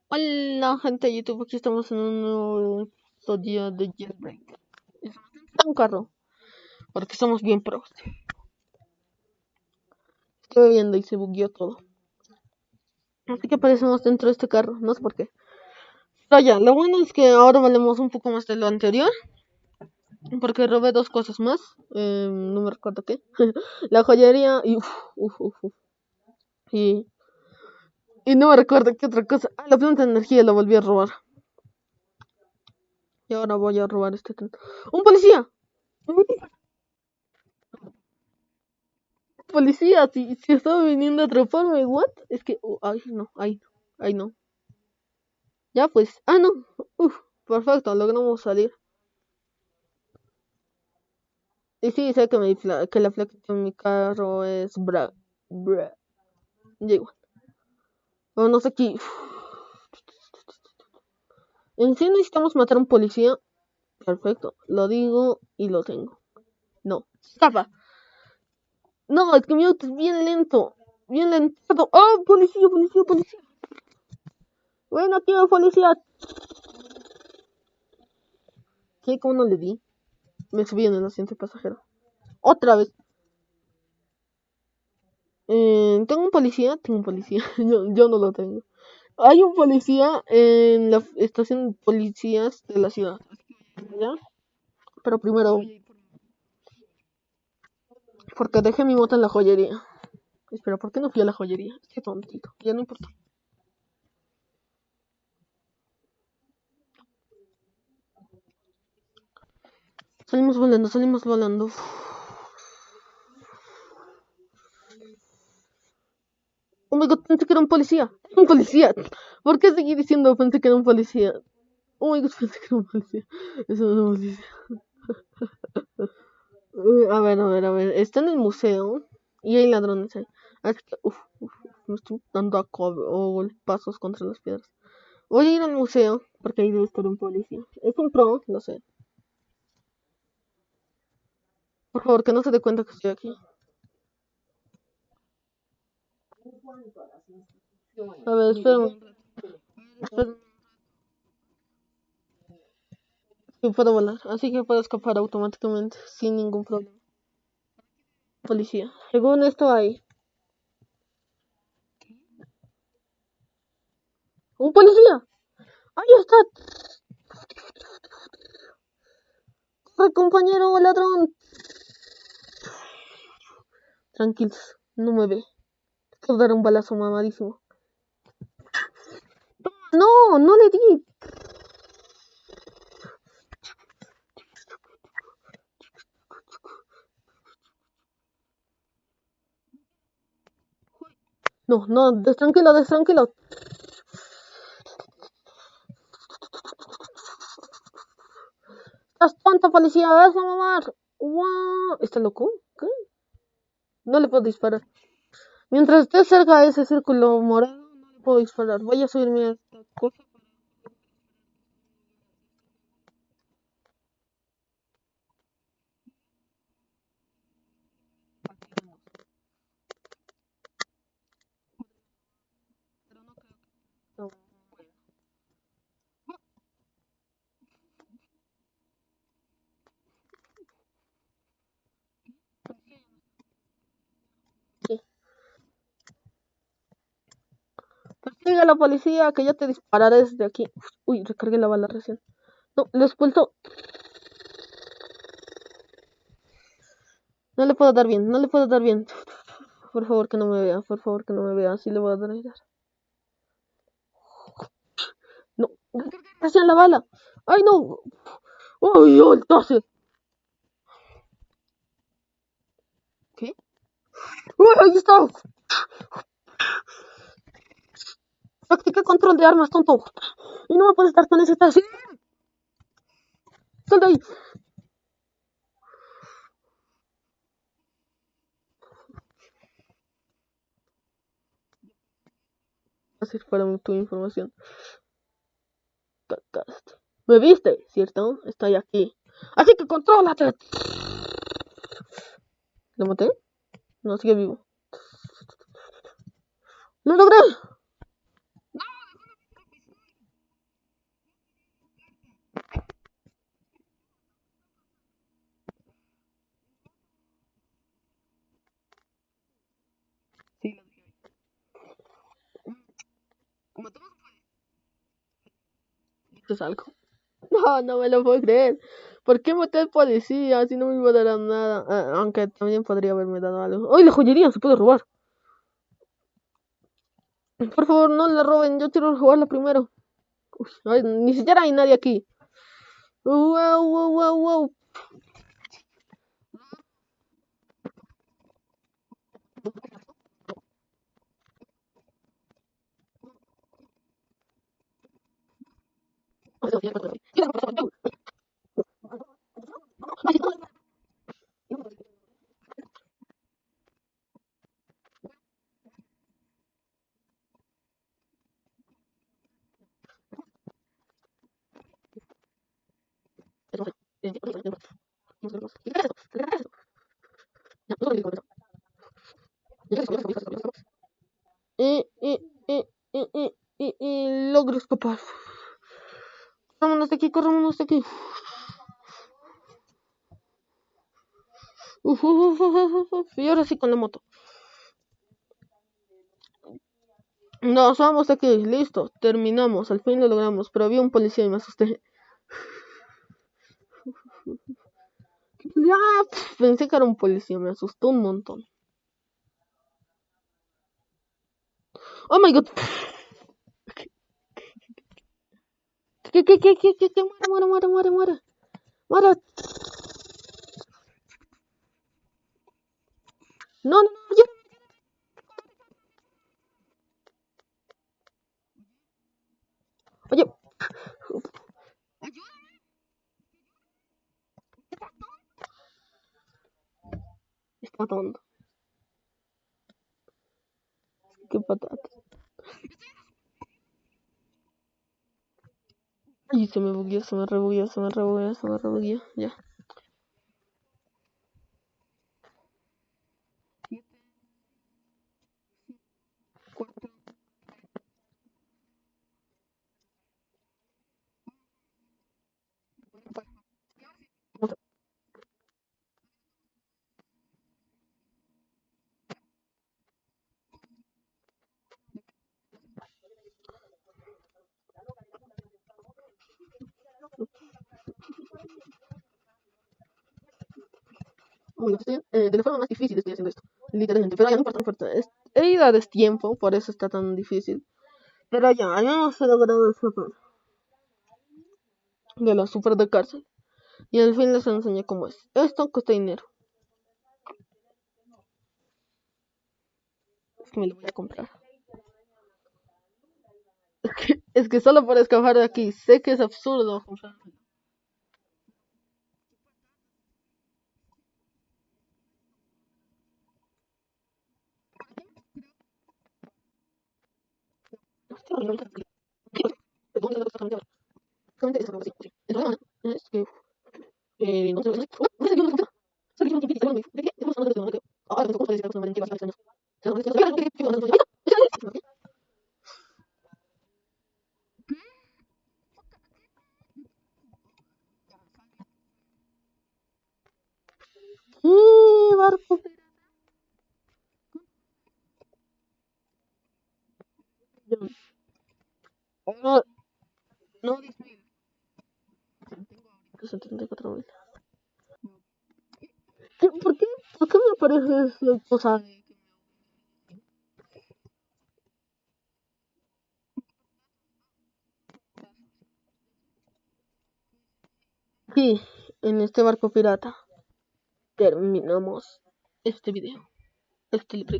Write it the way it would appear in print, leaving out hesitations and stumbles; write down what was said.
Hola gente de YouTube, aquí estamos en un nuevo día de Jailbreak. Estamos dentro de un carro, porque somos bien pros. Estoy bebiendo y se bugueó todo. Así que aparecemos dentro de este carro, no sé por qué. Pero ya, lo bueno es que ahora valemos un poco más de lo anterior, porque robé dos cosas más. No me recuerdo qué. La joyería y uf. Y, y no me recuerdo qué otra cosa. Ah, la planta de energía la volví a robar. Y ahora voy a robar este tren. ¡Un policía! Policía, si estaba viniendo a atraparme, what? Es que, ay no. Ya pues, no, perfecto, logramos salir. Y sí, sé que, que la placa de mi carro es bra, ya igual. Vamos aquí. En sí necesitamos matar a un policía. Perfecto, lo digo y lo tengo. No, escapa. No, es que mi auto es bien lento. Bien lento. ¡Oh, policía! Ven aquí, policía. ¿Qué? ¿Cómo no le di? Me subí en el asiento pasajero. Otra vez. Tengo un policía. yo no lo tengo. Hay un policía en la estación de policías de la ciudad. ¿Ya? Pero primero, porque dejé mi moto en la joyería. Espera, ¿por qué no fui a la joyería? Qué tontito. Ya no importa. Salimos volando. Oh my god, pensé que era un policía. Un policía. ¿Por qué seguí diciendo pensé que era un policía? Oh my god, pensé que era un policía. Eso no es un policía. A ver. Está en el museo y hay ladrones ahí. Así que, me estoy dando pasos contra las piedras. Voy a ir al museo porque ahí debe estar un policía. Es un pro, lo sé. Por favor, que no se dé cuenta que estoy aquí. A ver, espera un rato. Espera. Sí, puedo volar, así que puedo escapar automáticamente sin ningún problema. Policía. Según esto hay un policía. Ahí está. Corre, compañero ladrón. Tranquilos, no me ve. Quiero dar un balazo mamadísimo. No le di. No, destranquilo. Estás tonto, policía, vas a mamar. ¡Wow! ¿Está loco? ¿Qué? No le puedo disparar. Mientras esté cerca de ese círculo morado, no le puedo disparar. Voy a subirme a esta cosa. No, sí. Persigue a la policía que yo te dispararé desde aquí. Uy, recargué la bala recién. No, lo expulsó. No le puedo dar bien. Por favor que no me vea, por favor que no me vea. Así le voy a dar a ayudar. No, recién la bala. ¡Ay, no! ¡Uy, entonces! ¿Qué? ¡Uy, ahí está! Practiqué control de armas, tonto. Y no me puedes estar con ese taxi. ¡Sal de ahí! Así para tu información. Cacaste. ¿Me viste? ¿Cierto? Estoy aquí. Así que contrólate. ¿Lo maté? No, sigue vivo. ¡Lo logré! Esto es algo. No, no me lo puedo creer. ¿Por qué maté al policía si no me iba a dar nada? Aunque también podría haberme dado algo. ¡Ay, la joyería! Se puede robar. Por favor, no la roben. Yo quiero robarla primero. Uy, ay, ni siquiera hay nadie aquí. Wow, wow, wow, wow. Y logro escapar. Corrámonos de aquí, corrámonos de aquí. Y ahora sí con la moto. Nos vamos de aquí, listo, terminamos, al fin lo logramos, pero había un policía y me asusté. Pensé que era un policía, me asustó un montón. Oh my god. ¿Qué? Muere. No, ya. Oye, está tonto. Qué patata. Ay, se me bugueó, se me rebugueó, ya. Bueno, de la forma más difícil estoy haciendo esto, literalmente, pero ya no importa. He ido a destiempo, por eso está tan difícil. Pero ya, habíamos logrado escapar de la super de cárcel. Y al fin les enseñé cómo es. Esto cuesta dinero. Es que me lo voy a comprar. Es que solo por escapar de aquí, sé que es absurdo comprarlo. Es que no sé, barco. No, no, 74.000. ¿Por qué? ¿Por qué me aparece esa cosa? Sí, en este barco pirata terminamos este video. Este libro.